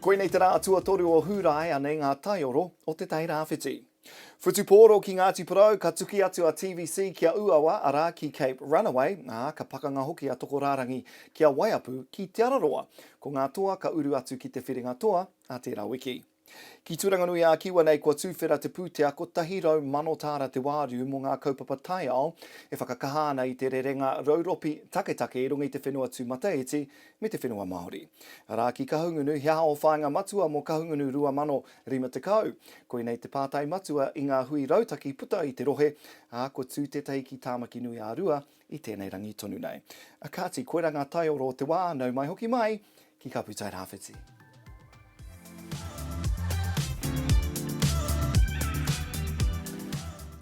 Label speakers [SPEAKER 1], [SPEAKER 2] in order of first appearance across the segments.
[SPEAKER 1] Koe nei te rā atua toru o hurai anei ngā taioro o te Tairāwhiti. Whutupōro ki Ngāti Porou ka tuki atu a TVC kia uawa ara ki Cape Runaway, ka pakanga hoki a toko rārangi kia waiata ki te araroa, ko ngā toa ka uru atu ki te whiringa toa a Tairāwhiti. Ki turanganui a kiwa nei kua tūwhera te pūtea ko tahirau mano tāra te wāriu mo ngā kaupapa taiao e whakakahana i te rerenga rauropi taketake i runga i te whenua tū Matariki me te whenua Māori. Arā ki kahungunu hea o whāinga matua mo kahungunu rua mano rima te kau. Koe nei te pātai matua i ngā hui rautaki puta i te rohe a ko tū te tei ki tāmaki nui a rua i tēnei rangi tonu nei. A kāti koe rā ngā taioro o te wā nau mai hoki mai ki Kapu Tairāwhiti.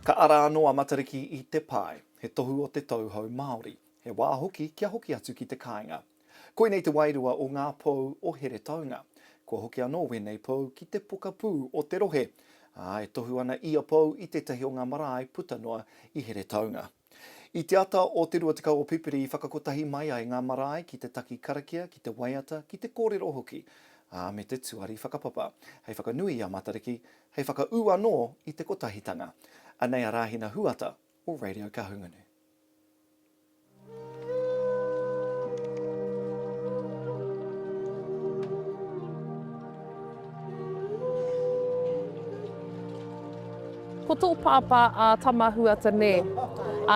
[SPEAKER 1] Ka ara anoa Matariki i te pai, he tohu o te tauhou Māori, he wā hoki kia hoki atu ki te kāinga. Koe nei te wairua o Ngā Pou o Heretaunga, kua hoki anō wenei pou ki te Kapu o te rohe, e tohu ana ia pou i te tahi o ngā marae putanoa i Heretaunga. I te ata o te 20 o pipiri i whakakotahi mai ai ngā marae ki te taki karakia, ki te waiata, ki te kōrero hoki, me te tuari whakapapa. Hei whakanui a Matariki, hei whakau anō i te kotahitanga. Anei a rāhina huata o Radio Kahungunu.
[SPEAKER 2] Ko tō pāpā a tama huata ne.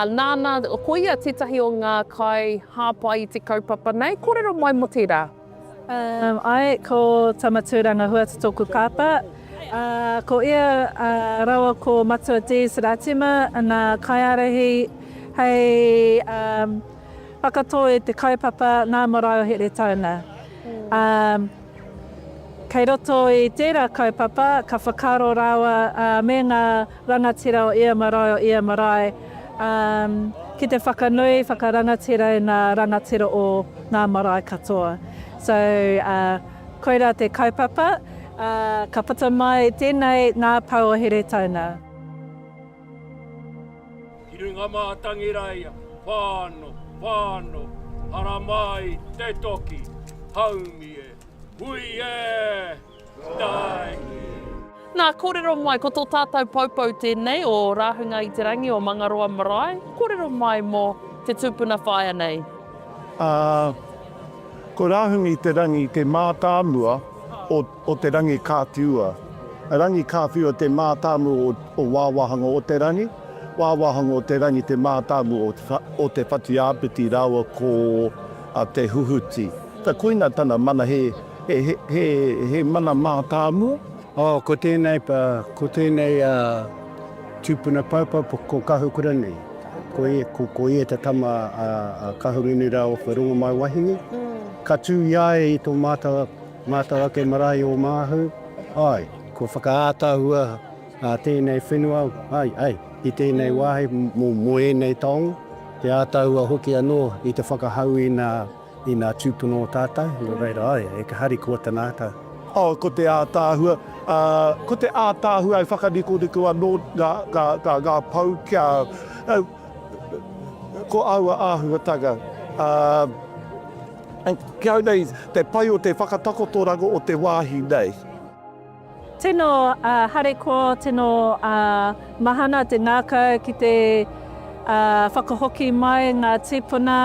[SPEAKER 2] Nāna, ko ia tētahi o ngā kai hāpai i te kaupapa nei, kōrero mai mo tērā?
[SPEAKER 3] Ai, ko tamaturanga huata tōku kāpa. Ko ia rawa ko matua te saratima ana kaiarahi hei whakatō e te kaupapa ngā marae o Heretaunga. Kei roto i tērā kaupapa, ka whakaro rawa me ngā rangatira o ia marae, ki te whakanui, whakarangatira i ngā rangatira o ngā marae katoa. So, koira te kaupapa, ka pata mai tēnei Ngā Pou o Heretaunga.
[SPEAKER 4] Ki runga mātangi rai, whāno, hara mai, te toki, haumi e, hui e, dai.
[SPEAKER 2] Nā, kōrero mai, ko tō tātou paupau tēnei o rāhunga i te rangi o Mangaroa marae, kōrero mai mo te tūpuna whaia nei?
[SPEAKER 5] Ko rāhunga i te rangi te mātāmua o te rangi kātiua. Rangi kāwhiua te mātāmu o wāwahanga o te rangi. Wāwahanga o te rangi te mātāmu o te whatiāpiti rawa ko te huhuti. Tā koina tana mana he mana mātāmu.
[SPEAKER 6] Ko tēnei tūpuna paupau ko kahukura nei. Ko ia te tama kahurinu rā o wharonga mai wahingi. Ka tū iai i tō mātarake marae o māhu. Ai, ko whakaātahua tēnei whenua. I tēnei wāhi mo enei taonga. Te ātahua hoki anō i te whakahau i nā tūpuna o tātou. Reira, e ka hari kua tanātau.
[SPEAKER 5] Ko te ātahua. Ko te ātahua e whakariko anō ngā pou kia... Ko aua āhuatanga. Kia nei, te pai o te whakatakotoranga o te wāhi nei.
[SPEAKER 3] Tēnō hareko, tēnō mahana te ngākau ki te whakahoki mai ngā tīpuna,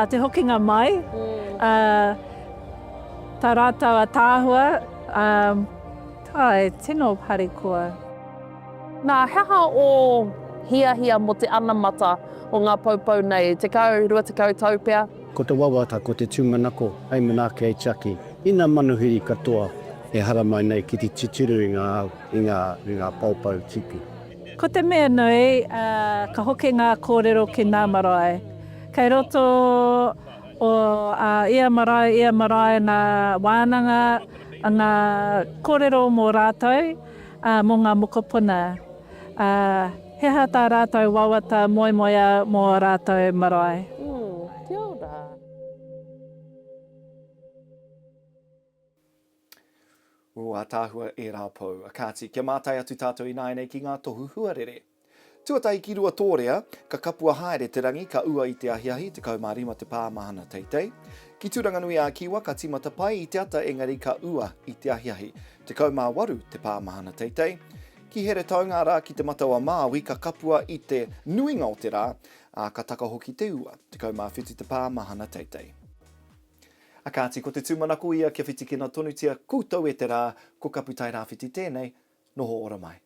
[SPEAKER 3] te hokinga mai. Tā rātau a tāhua, tēnō harekoa.
[SPEAKER 2] Nā, heha o hia mo te anamata o ngā paupau nei, te kau, rua te kau taupea?
[SPEAKER 6] Ko te wawata, ko te tūmanako, hei manake ai chaki. Ina manuhiri katoa e hara mai nei ki te titiru i ngā paupau tipi.
[SPEAKER 3] Ko te mea nui, ka hoki ngā kōrero ki ngā marae. Kei roto o ia marae ngā wānanga, ngā kōrero mō rātou, mō ngā mokopuna. Heha tā rātou wawata moimoia mō rātou marae.
[SPEAKER 2] Kia ora.
[SPEAKER 1] A tāhua e Ngā Pou, a kāti kia mātai atu tātou i nāi nei ki ngā tohu huarere. Tuatai ki rua tōrea, ka kapua haere te rangi ka ua i te ahiahi te kaumārima te pāmahana teitei. Ki Turanganui a Kiwa ka timata pai i te ata engari ka ua i te ahiahi te kaumāwaru te pāmahana teitei. Ki Heretaunga rā ki te matawa Māui ka kapua i te nuinga o te rā, ka taka hoki te ua te kaumāwhiti te pāmahana teitei. A kāti ko te tūmanako ia kia whiti kina tonutia kūtau e te rā, ko Kapu Tairāwhiti tēnei, noho ora mai.